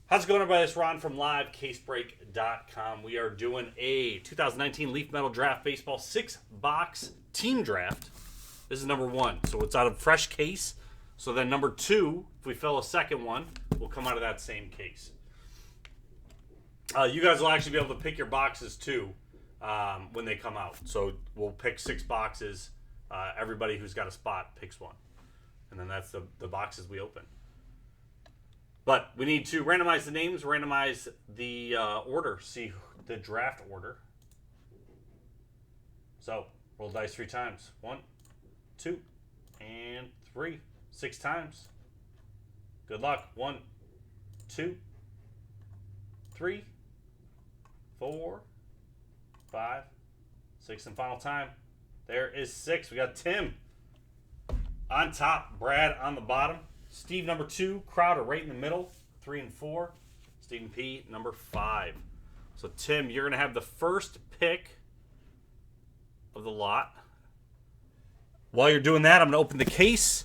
How's it going, everybody? It's Ron from LiveCaseBreak.com. We are doing a 2019 Leaf Metal Draft Baseball 6-box team draft. This is number 1, so it's out of fresh case. So then number 2, if we fill a second one, will come out of that same case. You guys will actually be able to pick your boxes too when they come out. So we'll pick 6 boxes. Everybody who's got a spot picks one. And then that's the boxes we open. But we need to randomize the names, randomize the order, see the draft order. So, roll dice 3 times. 1, 2, and 3. 6 times. Good luck. 1, 2, 3, 4, 5, 6, and final time. There is 6. We got Tim on top, Brad on the bottom. Steve, number 2. Crowder right in the middle, 3 and 4. Stephen P, number 5. So, Tim, you're going to have the first pick of the lot. While you're doing that, I'm going to open the case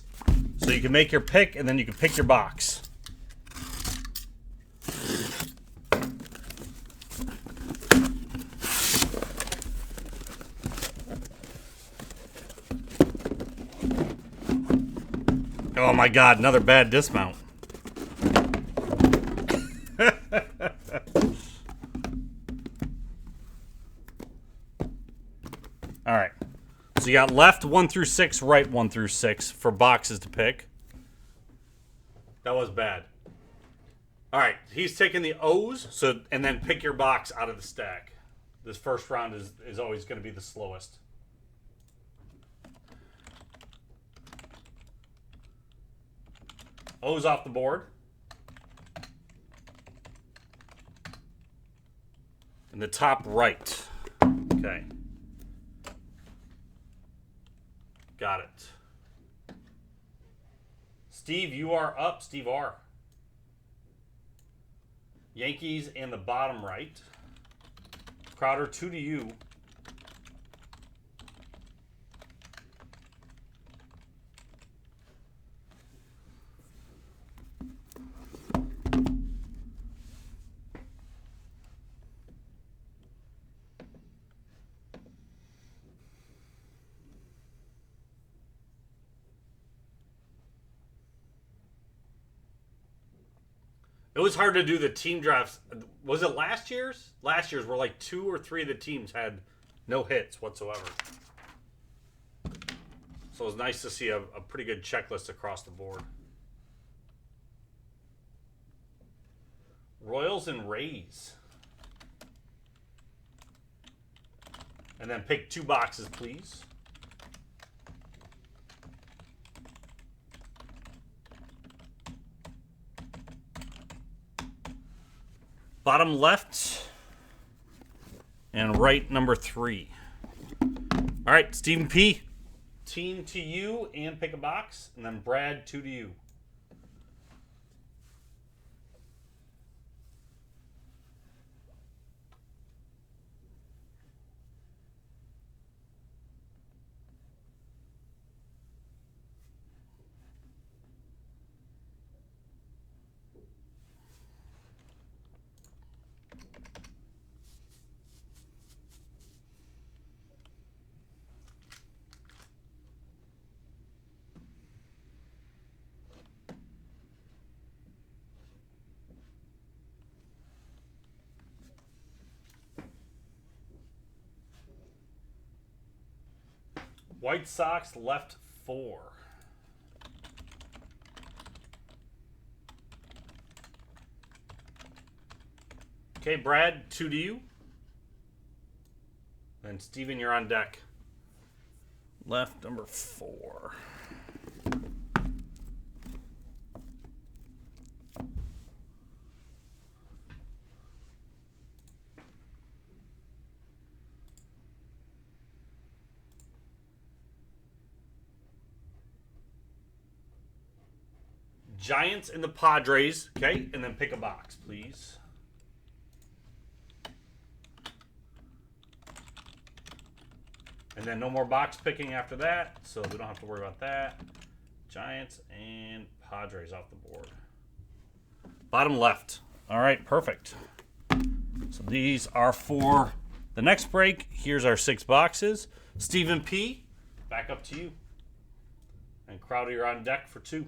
so you can make your pick, and then you can pick your box. Oh my God, another bad dismount. All right. So you got left 1 through 6, right 1 through 6 for boxes to pick. That was bad. All right, he's taking the O's, and then pick your box out of the stack. This first round is always going to be the slowest. O's off the board. In the top right. Okay. Got it. Steve, you are up. Steve R. Yankees in the bottom right. Crowder, 2 to you. It was hard to do the team drafts. Was it last year's? Last year's where like 2 or 3 of the teams had no hits whatsoever. So it was nice to see a pretty good checklist across the board. Royals and Rays. And then pick 2 boxes, please. Bottom left and right number 3. All right, Stephen P. Team to you and pick a box. And then Brad, 2 to you. White Sox left 4. Okay, Brad, 2 to you. And Steven, you're on deck. Left number 4. Giants and the Padres. Okay, and then pick a box, please. And then no more box picking after that, so we don't have to worry about that. Giants and Padres off the board. Bottom left. All right, perfect. So these are for the next break. Here's our 6 boxes. Stephen P., back up to you. And Crowder, you're on deck for 2.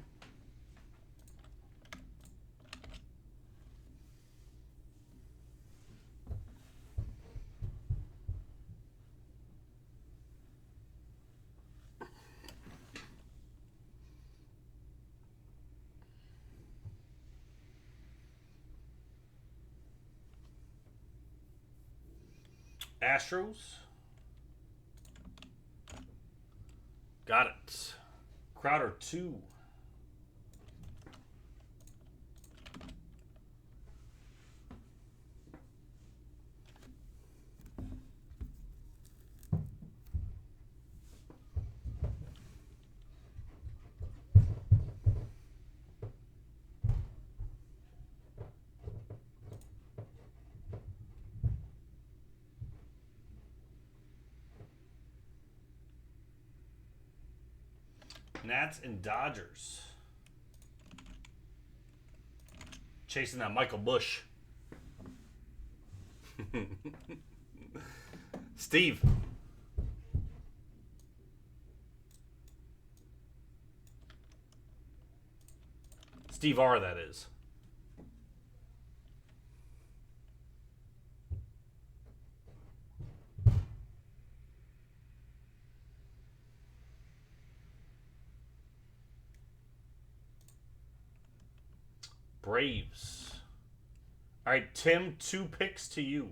Astros. Got it. Crowder 2. Nats and Dodgers. Chasing that Michael Bush. Steve. Steve R., that is. Braves. All right, Tim, 2 picks to you.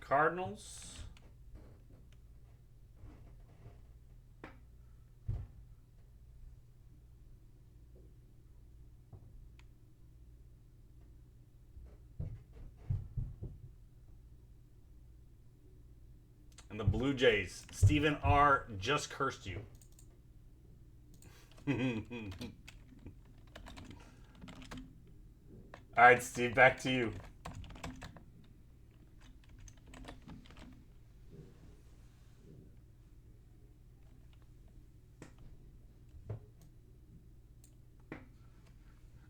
Cardinals. And the Blue Jays. Stephen R. just cursed you. All right, Steve, back to you.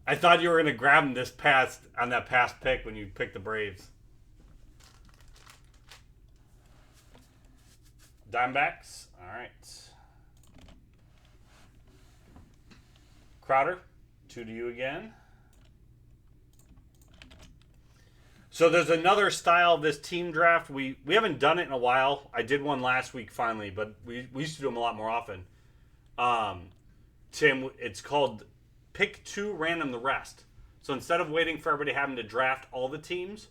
I thought you were going to grab him on that past pick when you picked the Braves. Diamondbacks. All right. Crowder, 2 to you again. So there's another style of this team draft. We haven't done it in a while. I did one last week finally, but we used to do them a lot more often. Tim, it's called pick 2, random the rest. So instead of waiting for everybody having to draft all the teams,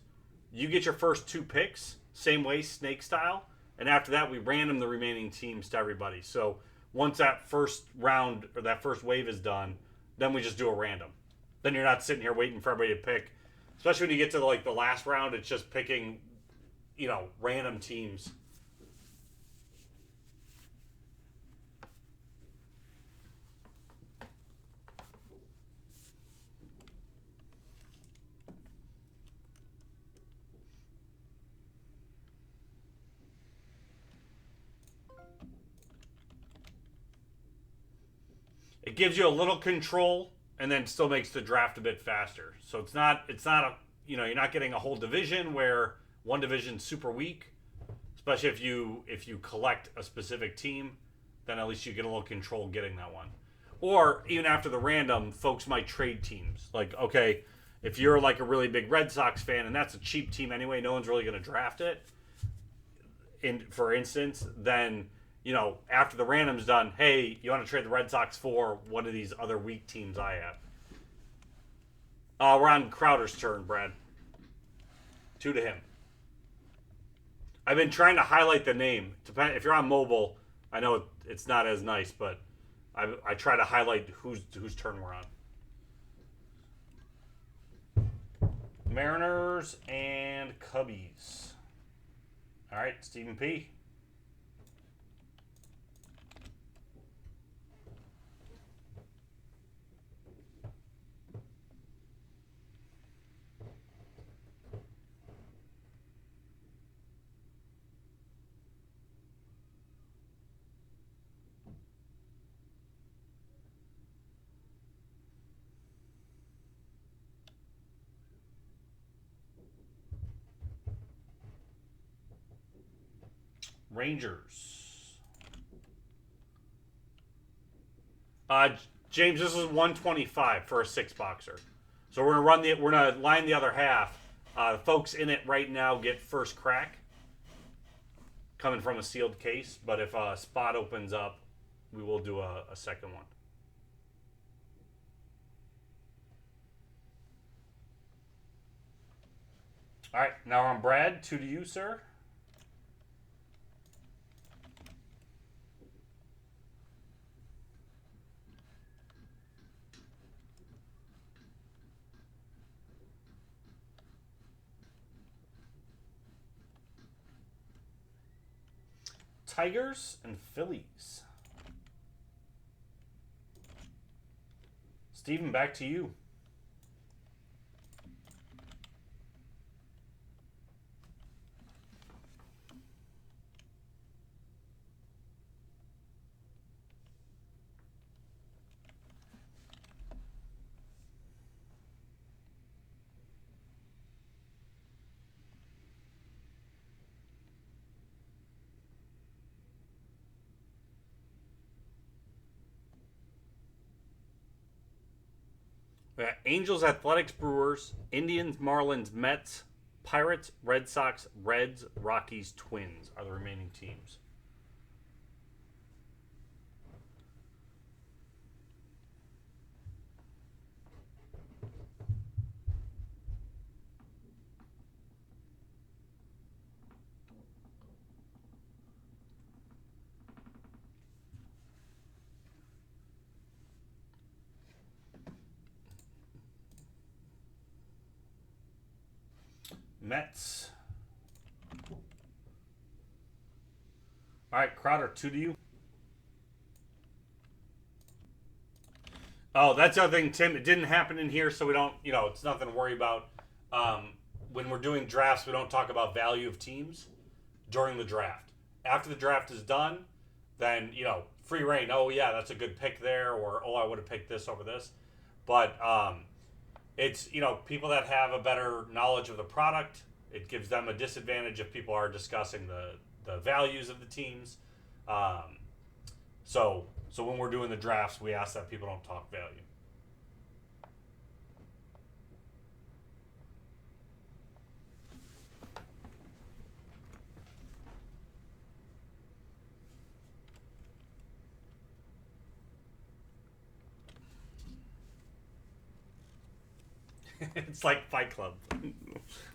you get your first 2 picks, same way, snake style. And after that, we random the remaining teams to everybody. So once that first round or that first wave is done, then we just do a random. Then you're not sitting here waiting for everybody to pick. Especially when you get to the last round, it's just picking, random teams. It gives you a little control and then still makes the draft a bit faster. So it's not a, you're not getting a whole division where one division's super weak, especially if you collect a specific team, then at least you get a little control getting that one. Or even after the random, folks might trade teams. Like, okay, if you're like a really big Red Sox fan and that's a cheap team anyway, no one's really going to draft it. For instance, then after the random's done, hey, you want to trade the Red Sox for one of these other weak teams I have? We're on Crowder's turn, Brad. 2 to him. I've been trying to highlight the name. If you're on mobile, I know it's not as nice, but I try to highlight whose turn we're on. Mariners and Cubbies. All right, Stephen P. Rangers. James, this is 125 for a 6-boxer. So we're gonna line the other half. The folks in it right now get first crack, coming from a sealed case. But if a spot opens up, we will do a second one. All right, now we're on Brad. 2 to you, sir. Tigers and Phillies. Steven, back to you. We got Angels, Athletics, Brewers, Indians, Marlins, Mets, Pirates, Red Sox, Reds, Rockies, Twins are the remaining teams. Mets. All right, Crowder, 2 to you. Oh, that's the other thing, Tim. It didn't happen in here, so we don't, it's nothing to worry about. When we're doing drafts, we don't talk about value of teams during the draft. After the draft is done, then, free reign. Oh, yeah, that's a good pick there, or, oh, I would have picked this over this. But it's, people that have a better knowledge of the product, it gives them a disadvantage if people are discussing the values of the teams. So when we're doing the drafts, we ask that people don't talk value. It's like Fight Club.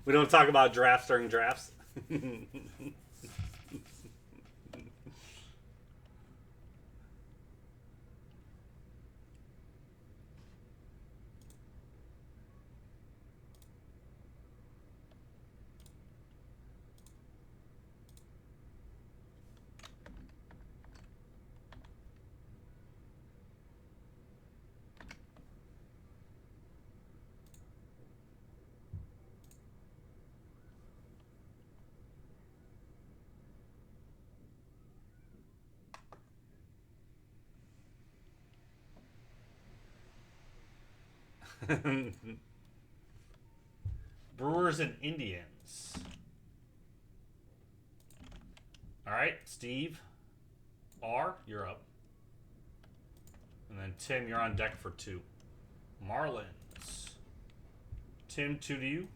We don't talk about drafts during drafts. Brewers and Indians. All right, Steve R, you're up. And then Tim, you're on deck for 2. Marlins. Tim, 2 to you.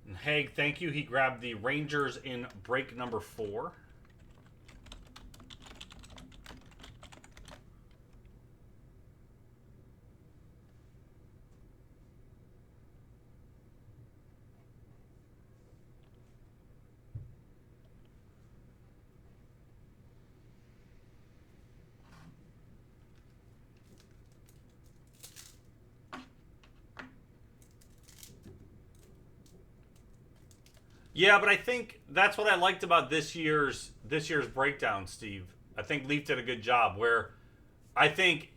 And Haig, thank you. He grabbed the Rangers in break number 4. Yeah, but I think that's what I liked about this year's breakdown, Steve. I think Leaf did a good job. Where I think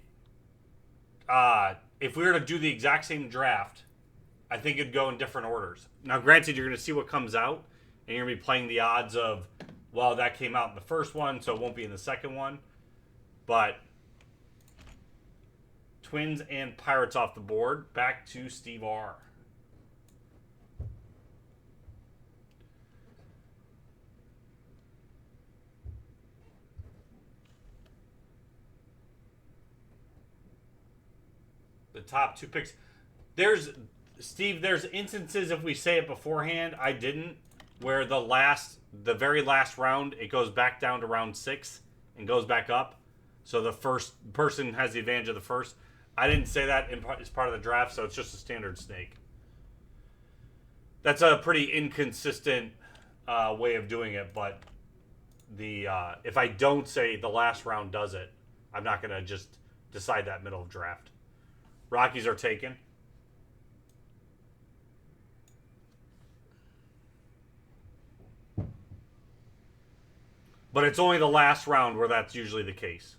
if we were to do the exact same draft, I think it'd go in different orders. Now, granted, you're going to see what comes out, and you're going to be playing the odds of, well, that came out in the first one, so it won't be in the second one. But Twins and Pirates off the board. Back to Steve R. The top 2 picks. There's instances, if we say it beforehand, I didn't, where the very last round, it goes back down to round 6 and goes back up. So the first person has the advantage of the first. I didn't say that as part of the draft, so it's just a standard snake. That's a pretty inconsistent way of doing it, but if I don't say the last round does it, I'm not going to just decide that middle of draft. Rockies are taken. But it's only the last round where that's usually the case.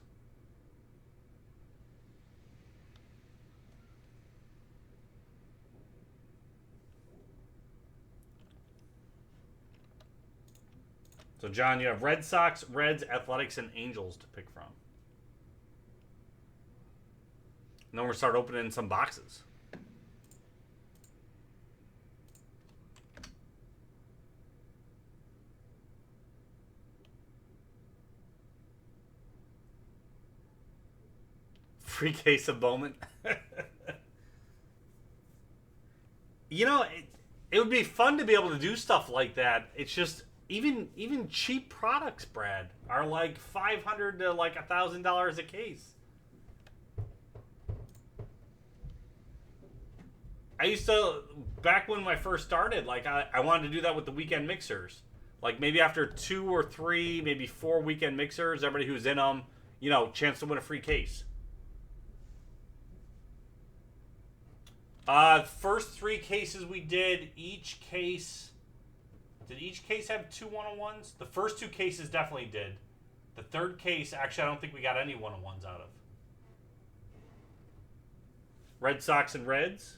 So, John, you have Red Sox, Reds, Athletics, and Angels to pick from. And then we're going to start opening some boxes. Free case of Bowman. You know, it would be fun to be able to do stuff like that. It's just even cheap products, Brad, are like $500 to like $1,000 a case. I used to, back when I first started, like I wanted to do that with the weekend mixers. Like maybe after 2 or 3, maybe 4 weekend mixers, everybody who's in them, you know, chance to win a free case. First 3 cases we did, did each case have 2 1-on-1s? The first 2 cases definitely did. The third case, actually, I don't think we got any 1-on-1s out of. Red Sox and Reds.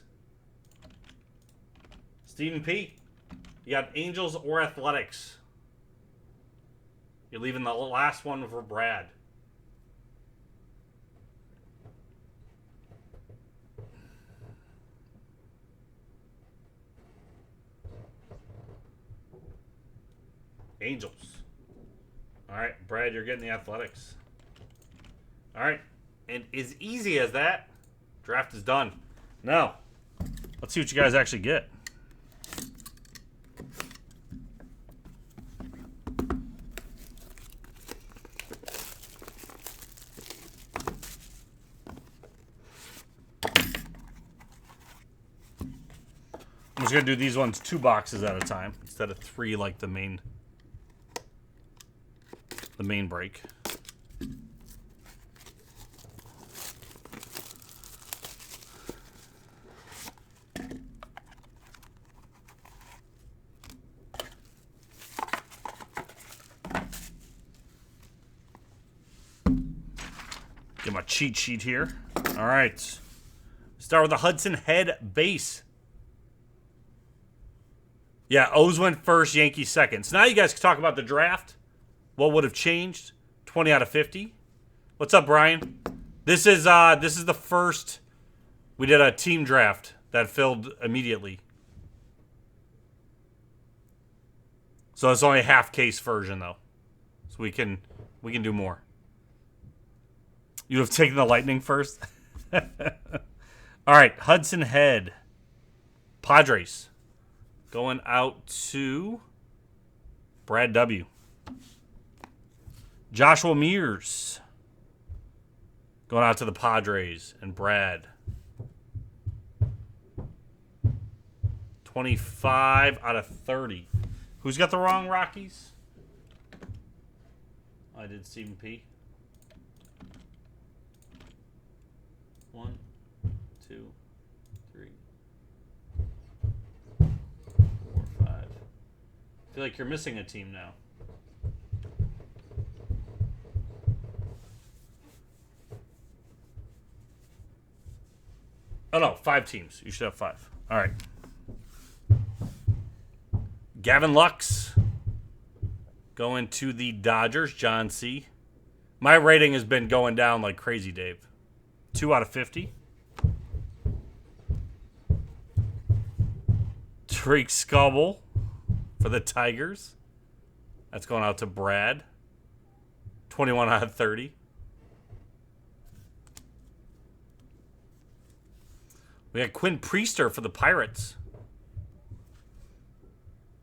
Stephen P. You got Angels or Athletics. You're leaving the last one for Brad. Angels. All right, Brad, you're getting the Athletics. All right, and as easy as that, draft is done. Now, let's see what you guys actually get. I'm just going to do these ones 2 boxes at a time instead of 3 like the main break. Get my cheat sheet here. All right. Start with the Hudson Head base. Yeah, O's went first, Yankees second. So now you guys can talk about the draft. What would have changed? 20 out of 50. What's up, Brian? This is the first we did a team draft that filled immediately. So it's only a half case version though. So we can do more. You'd have taken the Lightning first. All right, Hudson Head. Padres. Going out to Brad W. Joshua Mears. Going out to the Padres and Brad. 25 out of 30. Who's got the wrong Rockies? I did Stephen P. 1, 2, 3, 4, 5. I feel like you're missing a team now. Oh, no, 5 teams. You should have 5. All right. Gavin Lux going to the Dodgers. John C. My rating has been going down like crazy, Dave. 2 out of 50. Drake Scobble for the Tigers. That's going out to Brad. 21 out of 30. We got Quinn Priester for the Pirates.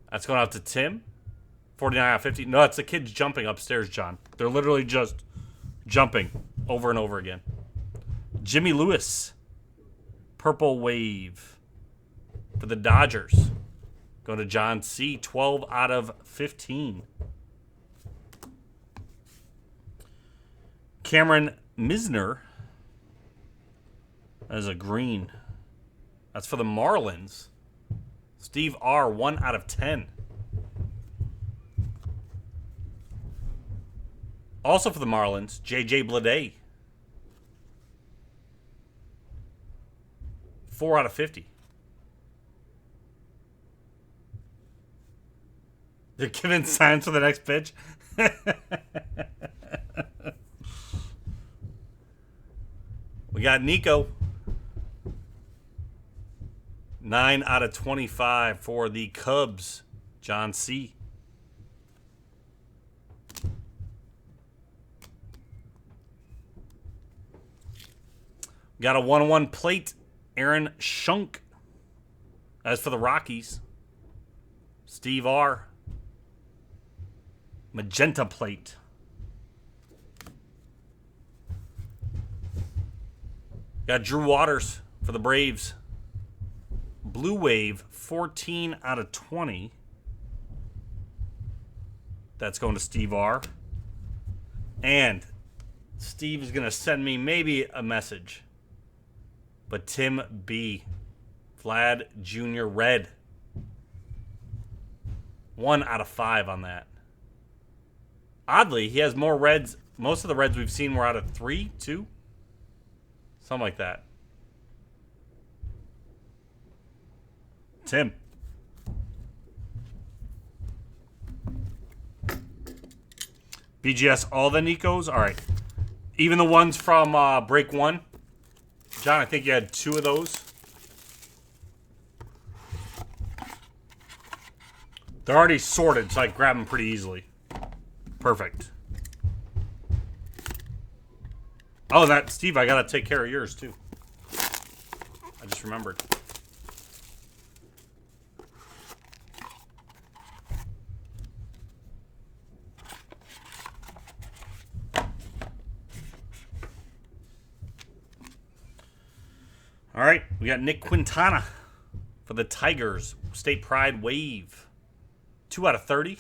That's going out to Tim. 49 out of 50. No, it's the kids jumping upstairs, John. They're literally just jumping over and over again. Jimmy Lewis. Purple Wave for the Dodgers. Going to John C. 12 out of 15. Cameron Misner. That is a green. That's for the Marlins. Steve R. 1 out of 10. Also for the Marlins, J.J. Bleday. 4 out of 50. They're giving signs for the next pitch. We got Nico. 9 out of 25 for the Cubs. John C. Got a 1-1 plate. Aaron Shunk. As for the Rockies, Steve R. Magenta plate. Got Drew Waters for the Braves. Blue Wave, 14 out of 20. That's going to Steve R. And Steve is going to send me maybe a message. But Tim B. Vlad Jr. Red. 1 out of 5 on that. Oddly, he has more reds. Most of the reds we've seen were out of 3, 2. Something like that. Tim. BGS, all the Nikos? All right. Even the ones from break 1. John, I think you had 2 of those. They're already sorted, so I grab them pretty easily. Perfect. Oh, that, Steve, I gotta take care of yours, too. I just remembered. All right, we got Nick Quintana for the Tigers. State Pride Wave. 2 out of 30.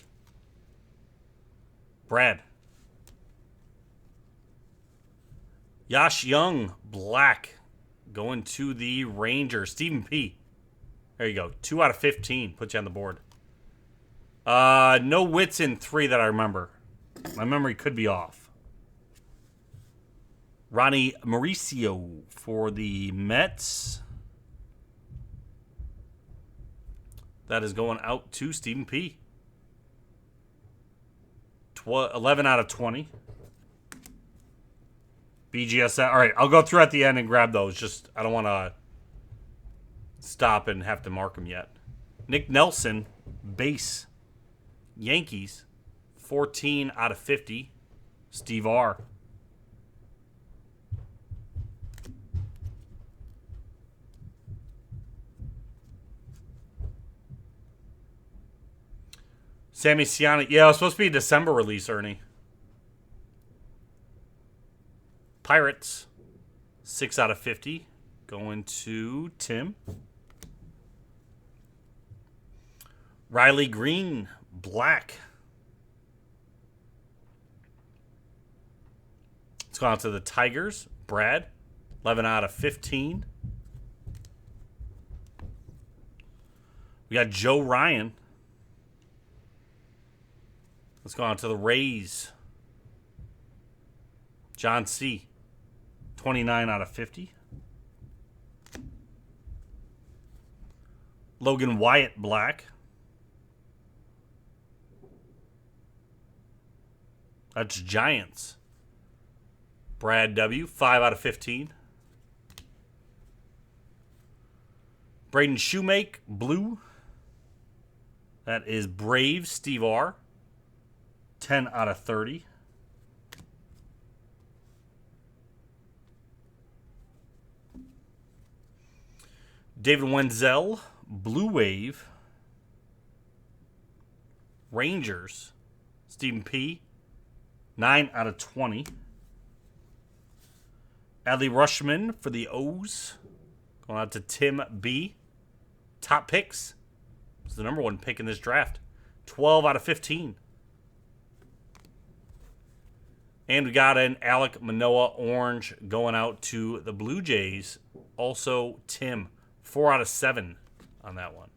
Brad. Yash Young, black. Going to the Rangers. Stephen P. There you go. 2 out of 15. Put you on the board. No Wits in 3 that I remember. My memory could be off. Ronnie Mauricio for the Mets. That is going out to Stephen P. 11 out of 20. BGS. All right, I'll go through at the end and grab those. Just, I don't want to stop and have to mark them yet. Nick Nelson, base. Yankees, 14 out of 50. Steve R. Sammy Siani. Yeah, it was supposed to be a December release, Ernie. Pirates, 6 out of 50. Going to Tim. Riley Green, black. It's gone to the Tigers. Brad, 11 out of 15. We got Joe Ryan. Let's go on to the Rays. John C. 29 out of 50. Logan Wyatt, black. That's Giants. Brad W. 5 out of 15. Braden Shoemake, blue. That is Brave Steve R. 10 out of 30. David Wenzel, Blue Wave. Rangers, Stephen P. 9 out of 20. Adley Rushman for the O's. Going out to Tim B. Top picks. It's the number 1 pick in this draft. 12 out of 15. And we got an Alek Manoah orange going out to the Blue Jays. Also, Tim. 4 out of 7 on that one.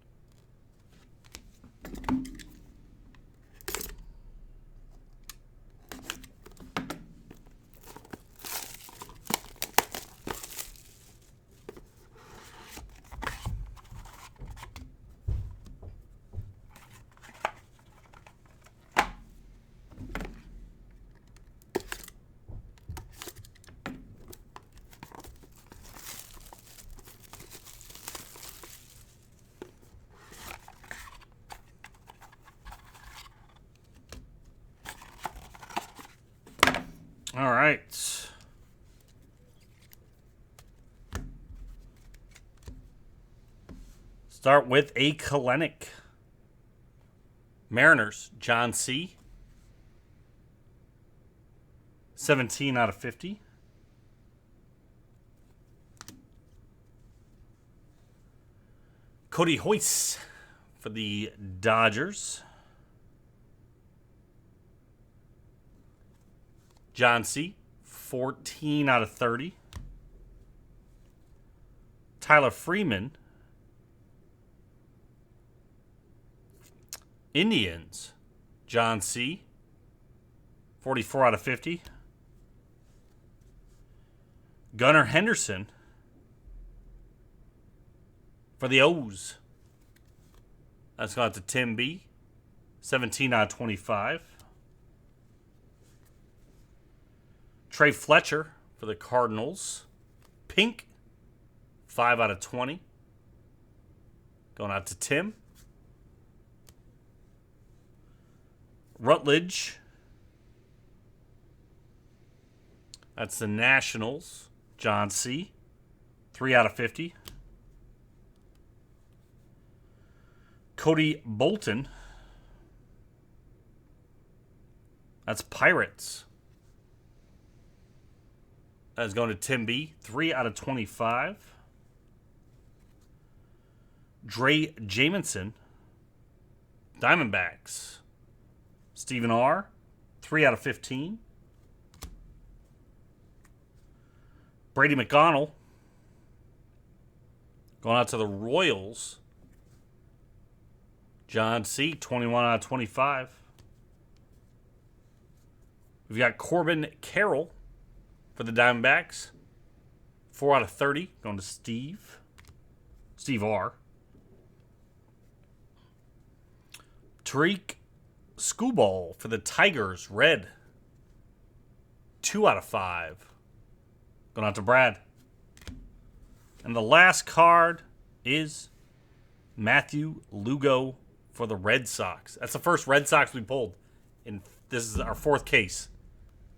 All right. Start with a Kalenic. Mariners, John C. 17 out of 50. Cody Hoyce for the Dodgers. John C. 14 out of 30. Tyler Freeman. Indians. John C. 44 out of 50. Gunnar Henderson for the O's. That's gone to Tim B. 17 out of 25. Trey Fletcher for the Cardinals. Pink. 5 out of 20. Going out to Tim. Rutledge. That's the Nationals. John C. 3 out of 50. Cody Bolton. That's Pirates. That's going to Tim B. 3 out of 25. Dre Jamison. Diamondbacks. Stephen R. 3 out of 15. Brady McConnell. Going out to the Royals. John C. 21 out of 25. We've got Corbin Carroll for the Diamondbacks. 4 out of 30. Going to Steve. Steve R. Tariq Skubal for the Tigers. Red. 2 out of 5. Going out to Brad. And the last card is Matthew Lugo for the Red Sox. That's the first Red Sox we pulled. And this is our 4th case.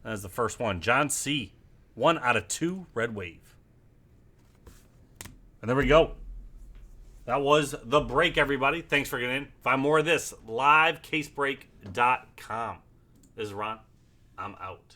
That is the first one. John C. 1 out of 2 Red Wave. And there we go. That was the break, everybody. Thanks for getting in. Find more of this, livecasebreak.com. This is Ron. I'm out.